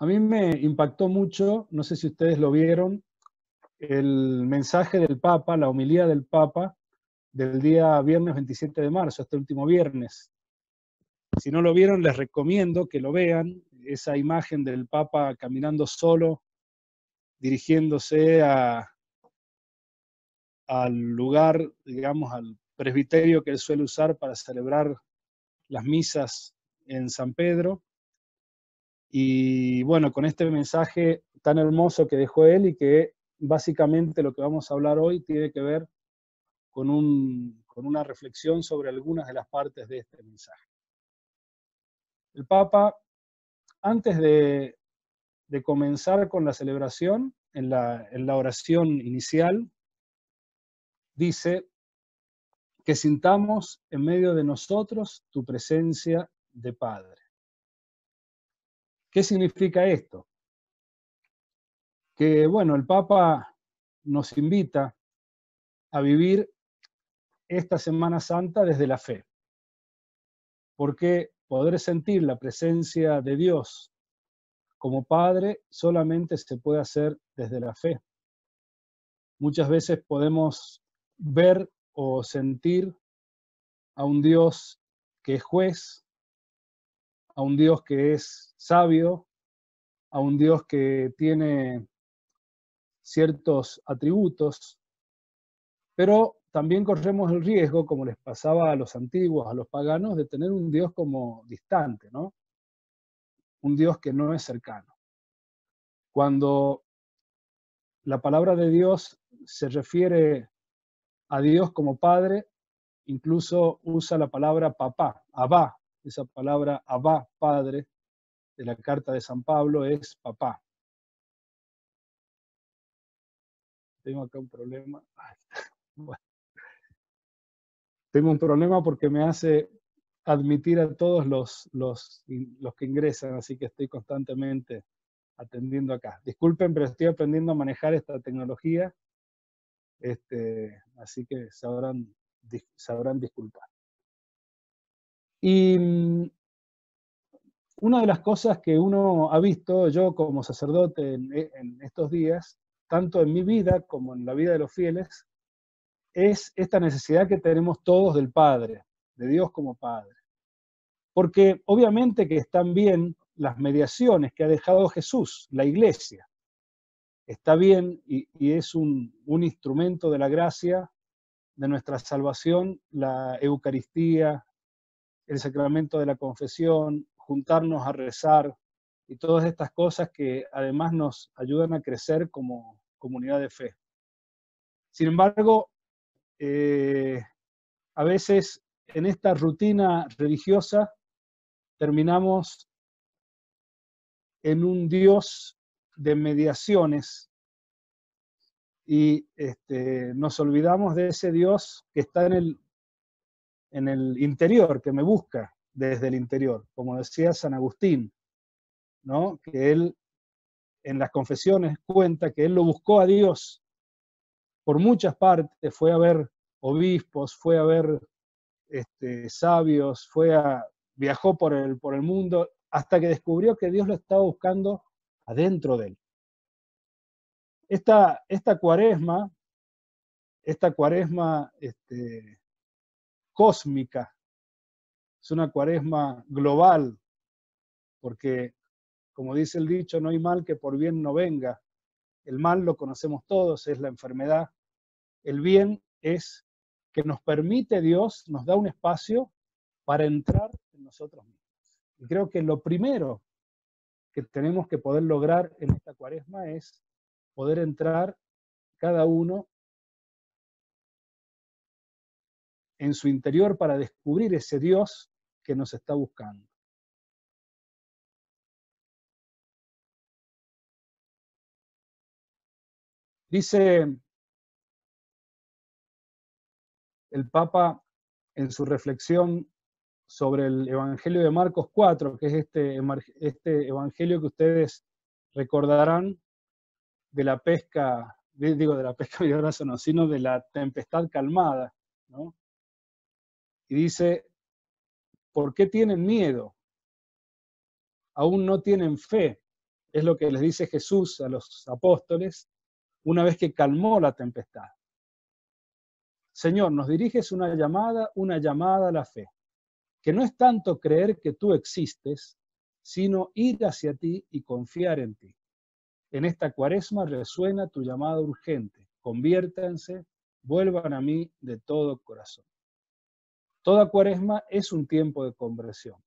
A mí me impactó mucho, no sé si ustedes lo vieron, el mensaje del Papa, la homilía del Papa del día viernes 27 de marzo, este último viernes. Si no lo vieron, les recomiendo que lo vean, esa imagen del Papa caminando solo, dirigiéndose al lugar, digamos, al presbiterio que él suele usar para celebrar las misas en San Pedro. Y bueno, con este mensaje tan hermoso que dejó él y que básicamente lo que vamos a hablar hoy tiene que ver con una reflexión sobre algunas de las partes de este mensaje. El Papa, antes de comenzar con la celebración, en la oración inicial, dice que sintamos en medio de nosotros tu presencia de Padre. ¿Qué significa esto? Que, bueno, el Papa nos invita a vivir esta Semana Santa desde la fe, porque poder sentir la presencia de Dios como Padre solamente se puede hacer desde la fe. Muchas veces podemos ver o sentir a un Dios que es juez, a un Dios que es sabio, a un Dios que tiene ciertos atributos, pero también corremos el riesgo, como les pasaba a los antiguos, a los paganos, de tener un Dios como distante, ¿no? Un Dios que no es cercano. Cuando la palabra de Dios se refiere a Dios como Padre, incluso usa la palabra papá, Abba. Esa palabra Abba, Padre, de la carta de San Pablo es papá. Tengo acá un problema. Bueno, tengo un problema porque me hace admitir a todos los que ingresan, así que estoy constantemente atendiendo acá. Disculpen, pero estoy aprendiendo a manejar esta tecnología, así que sabrán disculpar. Y una de las cosas que uno ha visto, yo como sacerdote en estos días, tanto en mi vida como en la vida de los fieles, es esta necesidad que tenemos todos del Padre, de Dios como Padre. Porque obviamente que están bien las mediaciones que ha dejado Jesús, la Iglesia. Está bien y es un instrumento de la gracia de nuestra salvación, la Eucaristía, el sacramento de la confesión, juntarnos a rezar y todas estas cosas que además nos ayudan a crecer como comunidad de fe. Sin embargo, a veces en esta rutina religiosa terminamos en un Dios de mediaciones y nos olvidamos de ese Dios que está en el interior, que me busca desde el interior, como decía San Agustín, ¿no? Que él en las confesiones cuenta que él lo buscó a Dios por muchas partes, fue a ver obispos, fue a ver sabios, viajó por el mundo, hasta que descubrió que Dios lo estaba buscando adentro de él. Esta cuaresma cósmica, es una cuaresma global, porque, como dice el dicho, no hay mal que por bien no venga. El mal lo conocemos todos, es la enfermedad. El bien es que nos permite Dios, nos da un espacio para entrar en nosotros mismos. Y creo que lo primero que tenemos que poder lograr en esta cuaresma es poder entrar cada uno en su interior para descubrir ese Dios que nos está buscando. Dice el Papa en su reflexión sobre el Evangelio de Marcos 4, que es este Evangelio que ustedes recordarán de la pesca, de la pesca milagrosa no, sino de la tempestad calmada, ¿no? Y dice, ¿por qué tienen miedo? Aún no tienen fe. Es lo que les dice Jesús a los apóstoles una vez que calmó la tempestad. Señor, nos diriges una llamada a la fe, que no es tanto creer que tú existes, sino ir hacia ti y confiar en ti. En esta cuaresma resuena tu llamada urgente. Conviértanse, vuelvan a mí de todo corazón. Toda cuaresma es un tiempo de conversión.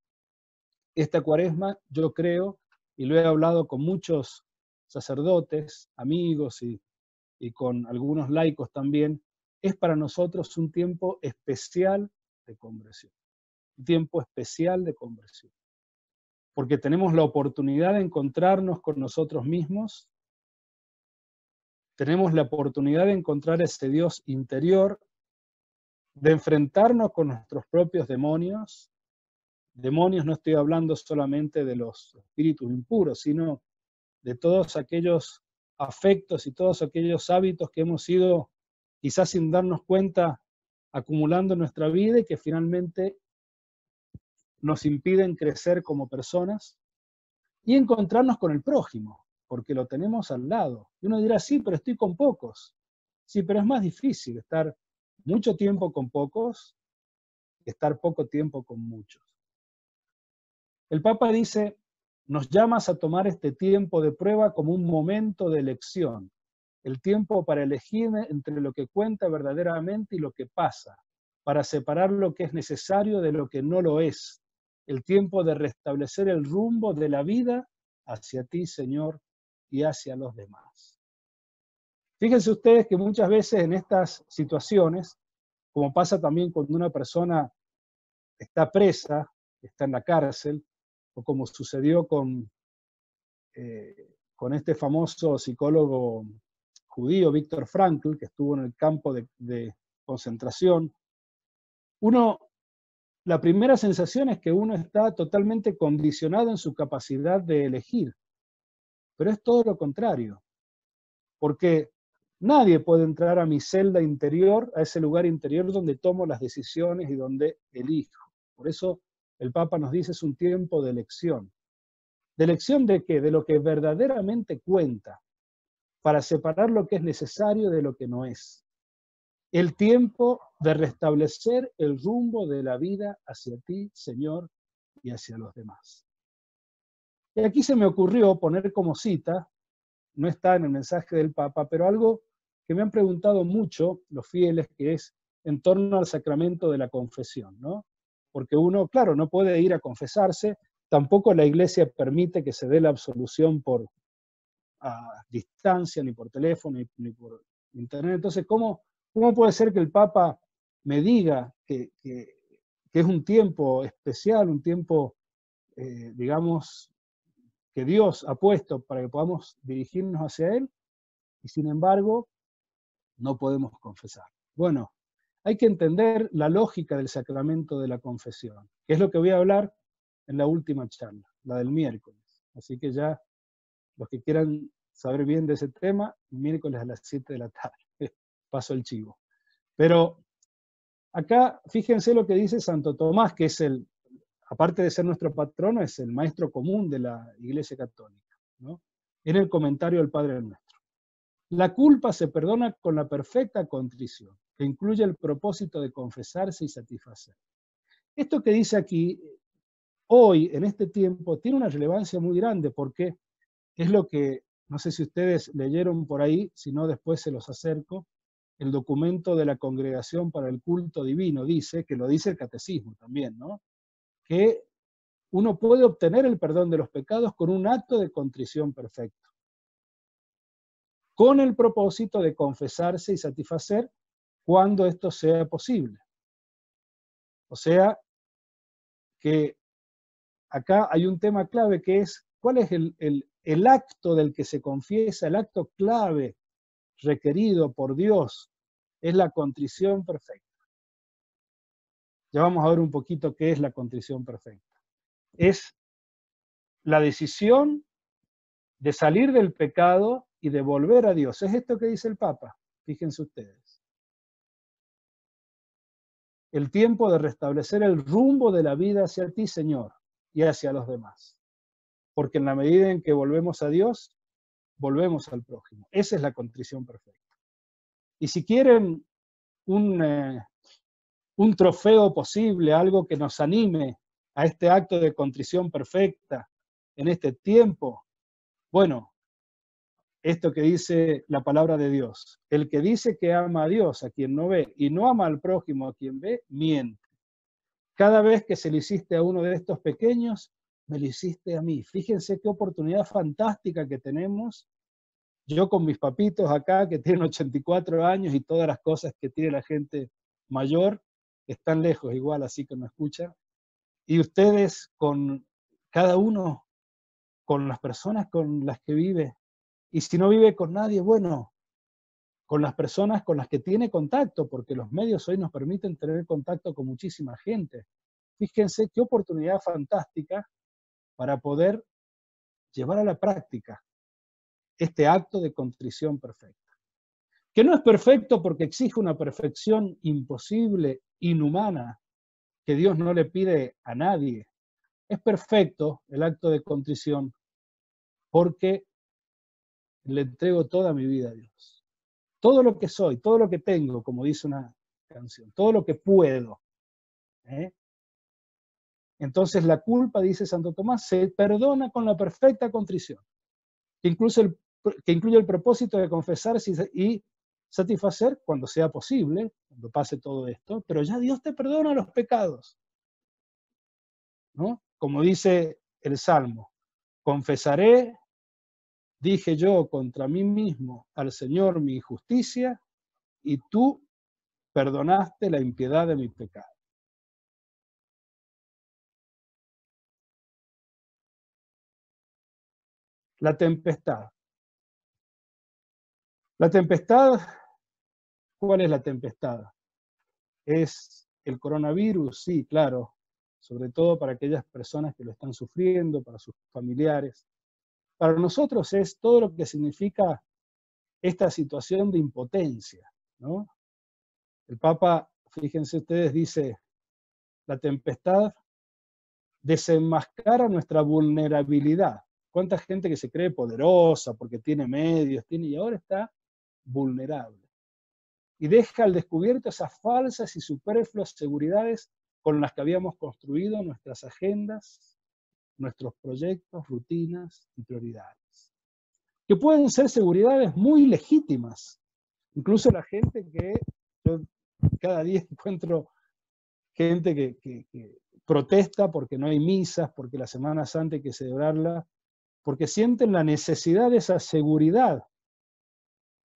Esta cuaresma, yo creo, y lo he hablado con muchos sacerdotes, amigos y con algunos laicos también, es para nosotros un tiempo especial de conversión. Un tiempo especial de conversión. Porque tenemos la oportunidad de encontrarnos con nosotros mismos, tenemos la oportunidad de encontrar ese Dios interior, de enfrentarnos con nuestros propios demonios. Demonios, no estoy hablando solamente de los espíritus impuros, sino de todos aquellos afectos y todos aquellos hábitos que hemos ido, quizás sin darnos cuenta, acumulando en nuestra vida y que finalmente nos impiden crecer como personas y encontrarnos con el prójimo, porque lo tenemos al lado. Y uno dirá, sí, pero estoy con pocos. Sí, pero es más difícil estar mucho tiempo con pocos que estar poco tiempo con muchos. El Papa dice, nos llamas a tomar este tiempo de prueba como un momento de elección, el tiempo para elegir entre lo que cuenta verdaderamente y lo que pasa, para separar lo que es necesario de lo que no lo es, el tiempo de restablecer el rumbo de la vida hacia ti, Señor, y hacia los demás. Fíjense ustedes que muchas veces en estas situaciones, como pasa también cuando una persona está presa, está en la cárcel, o como sucedió con este famoso psicólogo judío, Viktor Frankl, que estuvo en el campo de concentración, la primera sensación es que uno está totalmente condicionado en su capacidad de elegir, pero es todo lo contrario, porque nadie puede entrar a mi celda interior, a ese lugar interior donde tomo las decisiones y donde elijo. Por eso el Papa nos dice es un tiempo de elección. ¿De elección de qué? De lo que verdaderamente cuenta, para separar lo que es necesario de lo que no es. El tiempo de restablecer el rumbo de la vida hacia ti, Señor, y hacia los demás. Y aquí se me ocurrió poner como cita, no está en el mensaje del Papa, pero algo que me han preguntado mucho los fieles, que es en torno al sacramento de la confesión, ¿no? Porque uno, claro, no puede ir a confesarse, tampoco la Iglesia permite que se dé la absolución por a distancia, ni por teléfono, ni por internet. Entonces, ¿cómo puede ser que el Papa me diga que es un tiempo especial, un tiempo, digamos, que Dios ha puesto para que podamos dirigirnos hacia Él, y sin embargo, no podemos confesar? Bueno, hay que entender la lógica del sacramento de la confesión, que es lo que voy a hablar en la última charla, la del miércoles. Así que ya los que quieran saber bien de ese tema, miércoles a las 7 de la tarde. Paso el chivo. Pero acá, fíjense lo que dice Santo Tomás, que es aparte de ser nuestro patrono, es el maestro común de la Iglesia Católica, ¿no? En el comentario del Padre Nuestro. La culpa se perdona con la perfecta contrición, que incluye el propósito de confesarse y satisfacer. Esto que dice aquí, hoy, en este tiempo, tiene una relevancia muy grande, porque es lo que, no sé si ustedes leyeron por ahí, si no después se los acerco, el documento de la Congregación para el Culto Divino dice, que lo dice el Catecismo también, ¿no? Que uno puede obtener el perdón de los pecados con un acto de contrición perfecto, con el propósito de confesarse y satisfacer cuando esto sea posible. O sea, que acá hay un tema clave que es, ¿cuál es el acto del que se confiesa, el acto clave requerido por Dios? Es la contrición perfecta. Ya vamos a ver un poquito qué es la contrición perfecta. Es la decisión de salir del pecado y de volver a Dios. Es esto que dice el Papa, fíjense ustedes. El tiempo de restablecer el rumbo de la vida hacia ti, Señor, y hacia los demás. porque en la medida en que volvemos a Dios, volvemos al prójimo. Esa es la contrición perfecta. Y si quieren un trofeo posible, algo que nos anime a este acto de contrición perfecta en este tiempo, bueno, esto que dice la palabra de Dios. El que dice que ama a Dios, a quien no ve, y no ama al prójimo, a quien ve, miente. Cada vez que se lo hiciste a uno de estos pequeños, me lo hiciste a mí. Fíjense qué oportunidad fantástica que tenemos. Yo con mis papitos acá, que tienen 84 años y todas las cosas que tiene la gente mayor, están lejos igual, así que no escuchan. Y ustedes con cada uno, con las personas con las que vive. Y si no vive con nadie, bueno, con las personas con las que tiene contacto, porque los medios hoy nos permiten tener contacto con muchísima gente. Fíjense qué oportunidad fantástica para poder llevar a la práctica este acto de contrición perfecta. Que no es perfecto porque exige una perfección imposible, inhumana, que Dios no le pide a nadie. Es perfecto el acto de contrición porque le entrego toda mi vida a Dios. Todo lo que soy, todo lo que tengo, como dice una canción, todo lo que puedo. Entonces la culpa, dice Santo Tomás, se perdona con la perfecta contrición, que incluye el propósito de confesarse y satisfacer cuando sea posible, cuando pase todo esto, pero ya Dios te perdona los pecados, ¿no? Como dice el Salmo, confesaré, dije yo contra mí mismo al Señor mi injusticia, y tú perdonaste la impiedad de mi pecado. La tempestad. La tempestad, ¿cuál es la tempestad? ¿Es el coronavirus? Sí, claro, sobre todo para aquellas personas que lo están sufriendo, para sus familiares. Para nosotros es todo lo que significa esta situación de impotencia, ¿no? El Papa, fíjense ustedes, dice, la tempestad desenmascara nuestra vulnerabilidad. ¿Cuánta gente que se cree poderosa porque tiene medios, y ahora está vulnerable? Y deja al descubierto esas falsas y superfluas seguridades con las que habíamos construido nuestras agendas, nuestros proyectos, rutinas y prioridades. Que pueden ser seguridades muy legítimas. Incluso la gente que, yo cada día encuentro gente que protesta porque no hay misas, porque la Semana Santa hay que celebrarla, porque sienten la necesidad de esa seguridad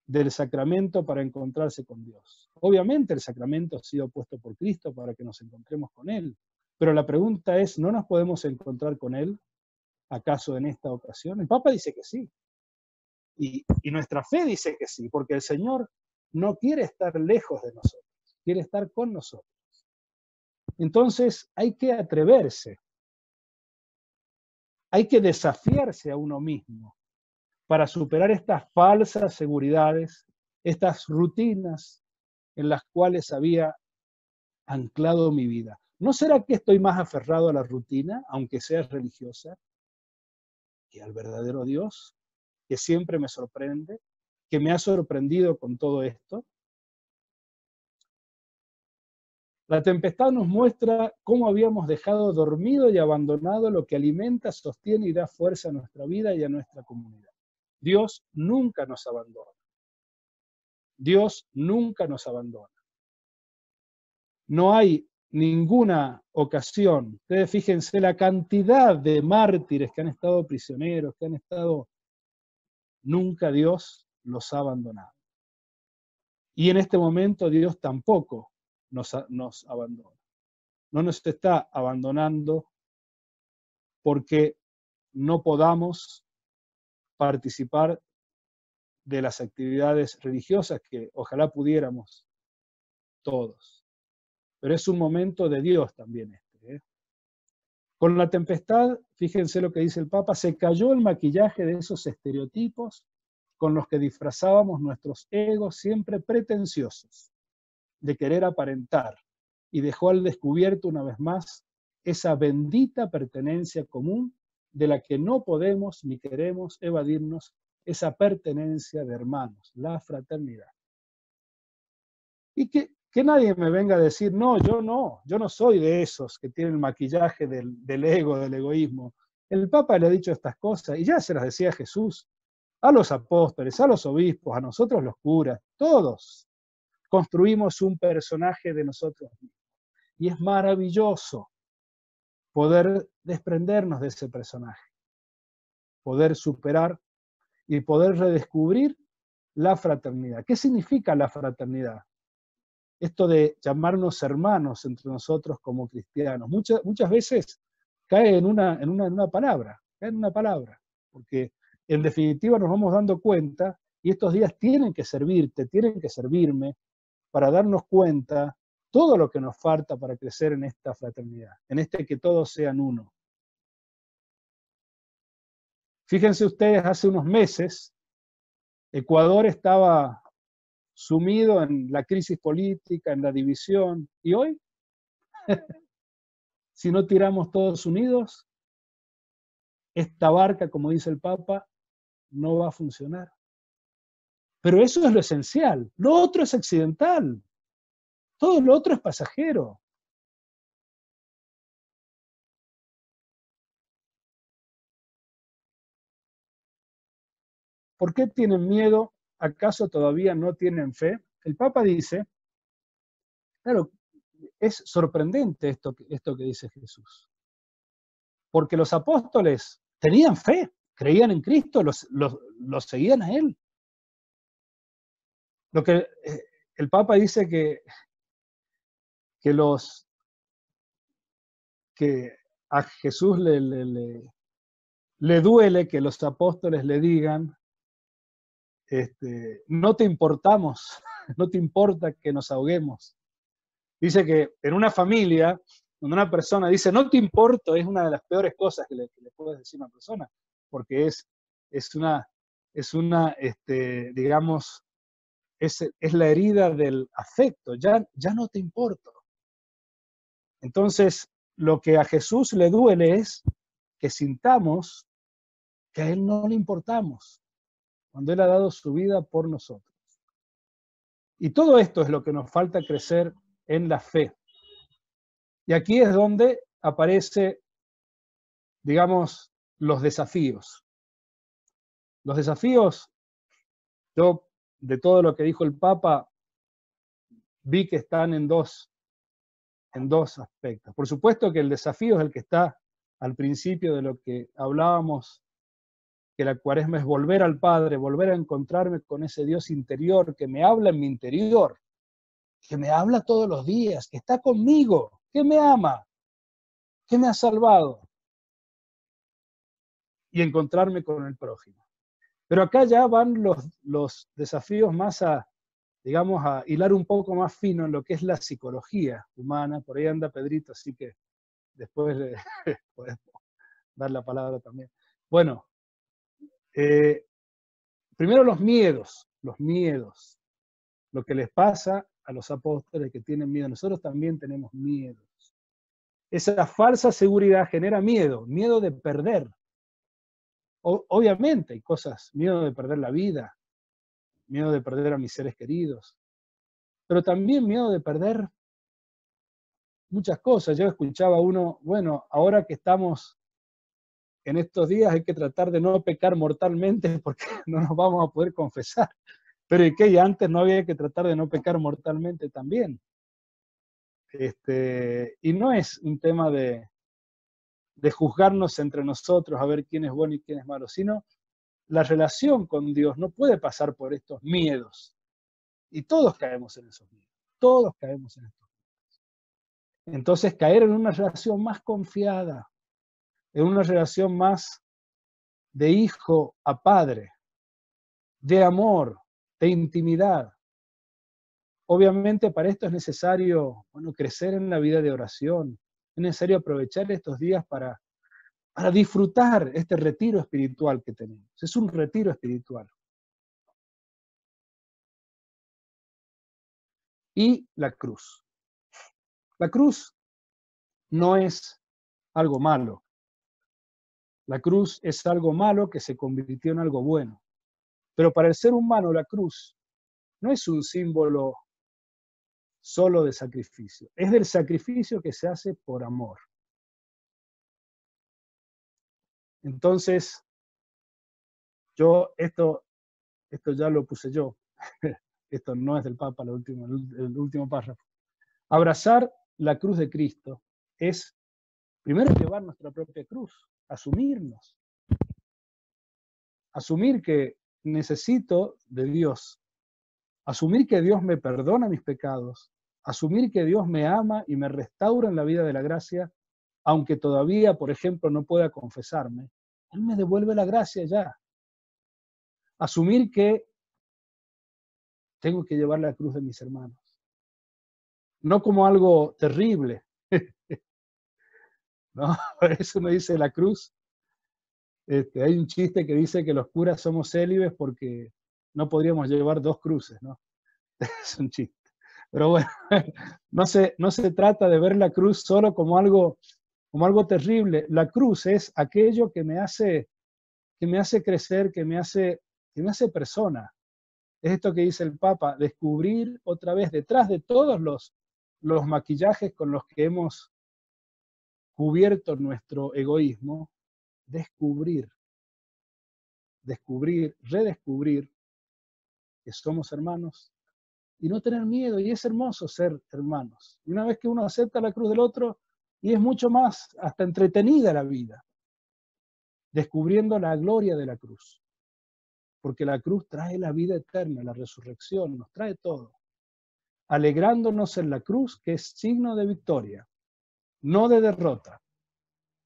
del sacramento para encontrarse con Dios. Obviamente el sacramento ha sido puesto por Cristo para que nos encontremos con Él, pero la pregunta es, ¿no nos podemos encontrar con Él acaso en esta ocasión? El Papa dice que sí, y nuestra fe dice que sí, porque el Señor no quiere estar lejos de nosotros, quiere estar con nosotros. Entonces hay que atreverse, hay que desafiarse a uno mismo para superar estas falsas seguridades, estas rutinas en las cuales había anclado mi vida. ¿No será que estoy más aferrado a la rutina, aunque sea religiosa, que al verdadero Dios, que siempre me sorprende, que me ha sorprendido con todo esto? La tempestad nos muestra cómo habíamos dejado dormido y abandonado lo que alimenta, sostiene y da fuerza a nuestra vida y a nuestra comunidad. Dios nunca nos abandona. Dios nunca nos abandona. No hay ninguna ocasión, ustedes fíjense la cantidad de mártires que han estado prisioneros, que han estado, nunca Dios los ha abandonado. Y en este momento Dios tampoco nos abandona. No nos está abandonando porque no podamos participar de las actividades religiosas que ojalá pudiéramos todos. Pero es un momento de Dios también este, ¿eh? Con la tempestad, fíjense lo que dice el Papa, se cayó el maquillaje de esos estereotipos con los que disfrazábamos nuestros egos siempre pretenciosos, de querer aparentar, y dejó al descubierto una vez más esa bendita pertenencia común de la que no podemos ni queremos evadirnos esa pertenencia de hermanos, la fraternidad. Y que nadie me venga a decir, no, yo no soy de esos que tienen el maquillaje del ego, del egoísmo. El Papa le ha dicho estas cosas y ya se las decía Jesús, a los apóstoles, a los obispos, a nosotros los curas, todos construimos un personaje de nosotros mismos. Y es maravilloso poder desprendernos de ese personaje, poder superar y poder redescubrir la fraternidad. ¿Qué significa la fraternidad? Esto de llamarnos hermanos entre nosotros como cristianos. Muchas veces cae en una palabra, porque en definitiva nos vamos dando cuenta, y estos días tienen que servirte, tienen que servirme, para darnos cuenta todo lo que nos falta para crecer en esta fraternidad, en que todos sean uno. Fíjense ustedes, hace unos meses, Ecuador estaba sumido en la crisis política, en la división, y hoy, si no tiramos todos unidos, esta barca, como dice el Papa, no va a funcionar. Pero eso es lo esencial, lo otro es accidental, todo lo otro es pasajero. ¿Por qué tienen miedo? ¿Acaso todavía no tienen fe? El Papa dice, claro, es sorprendente esto que dice Jesús, porque los apóstoles tenían fe, creían en Cristo, los seguían a Él. Lo que el Papa dice que a Jesús le duele que los apóstoles le digan, no te importamos, no te importa que nos ahoguemos. Dice que en una familia, cuando una persona dice, no te importo, es una de las peores cosas que le puedes decir a una persona, porque es una digamos, es la herida del afecto, ya no te importo. Entonces, lo que a Jesús le duele es que sintamos que a Él no le importamos, cuando Él ha dado su vida por nosotros. Y todo esto es lo que nos falta crecer en la fe. Y aquí es donde aparece, digamos, los desafíos. Los desafíos, yo de todo lo que dijo el Papa, vi que están en dos aspectos. Por supuesto que el desafío es el que está al principio de lo que hablábamos, que la Cuaresma es volver al Padre, volver a encontrarme con ese Dios interior que me habla en mi interior, que me habla todos los días, que está conmigo, que me ama, que me ha salvado, y encontrarme con el prójimo. Pero acá ya van los desafíos más digamos, a hilar un poco más fino en lo que es la psicología humana. Por ahí anda Pedrito, así que después le podemos dar la palabra también. Bueno, primero los miedos, lo que les pasa a los apóstoles que tienen miedo. Nosotros también tenemos miedos. Esa falsa seguridad genera miedo de perder. Obviamente hay cosas, miedo de perder la vida, miedo de perder a mis seres queridos, pero también miedo de perder muchas cosas. Yo escuchaba uno, bueno, ahora que estamos en estos días hay que tratar de no pecar mortalmente porque no nos vamos a poder confesar. Pero ¿y qué? Y antes no había que tratar de no pecar mortalmente también. Y no es un tema de juzgarnos entre nosotros a ver quién es bueno y quién es malo, sino la relación con Dios no puede pasar por estos miedos. Y todos caemos en esos miedos. Todos caemos en estos miedos. Entonces, caer en una relación más confiada, en una relación más de hijo a padre, de amor, de intimidad. Obviamente para esto es necesario, bueno, crecer en la vida de oración. Es necesario aprovechar estos días para disfrutar este retiro espiritual que tenemos. Es un retiro espiritual. Y la cruz. La cruz no es algo malo. La cruz es algo malo que se convirtió en algo bueno. Pero para el ser humano la cruz no es un símbolo solo de sacrificio, es del sacrificio que se hace por amor. Entonces, esto ya lo puse yo, esto no es del Papa, el último párrafo. Abrazar la cruz de Cristo es primero llevar nuestra propia cruz, asumirnos, asumir que necesito de Dios, asumir que Dios me perdona mis pecados, asumir que Dios me ama y me restaura en la vida de la gracia, aunque todavía, por ejemplo, no pueda confesarme, Él me devuelve la gracia ya. Asumir que tengo que llevar la cruz de mis hermanos, no como algo terrible, ¿no? Eso me dice la cruz. Hay un chiste que dice que los curas somos célibes porque no podríamos llevar dos cruces, ¿no? Es un chiste. Pero bueno, no se trata de ver la cruz solo como algo terrible. La cruz es aquello que me hace crecer, que me hace persona. Es esto que dice el Papa, descubrir otra vez, detrás de todos los maquillajes con los que hemos cubierto nuestro egoísmo, redescubrir que somos hermanos y no tener miedo. Y es hermoso ser hermanos. Y una vez que uno acepta la cruz del otro, y es mucho más hasta entretenida la vida, descubriendo la gloria de la cruz. Porque la cruz trae la vida eterna, la resurrección, nos trae todo. Alegrándonos en la cruz, que es signo de victoria, no de derrota.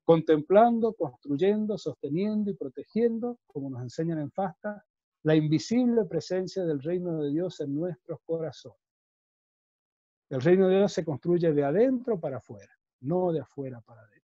Contemplando, construyendo, sosteniendo y protegiendo, como nos enseñan en Fasta, la invisible presencia del reino de Dios en nuestros corazones. El reino de Dios se construye de adentro para afuera, no de afuera para adentro.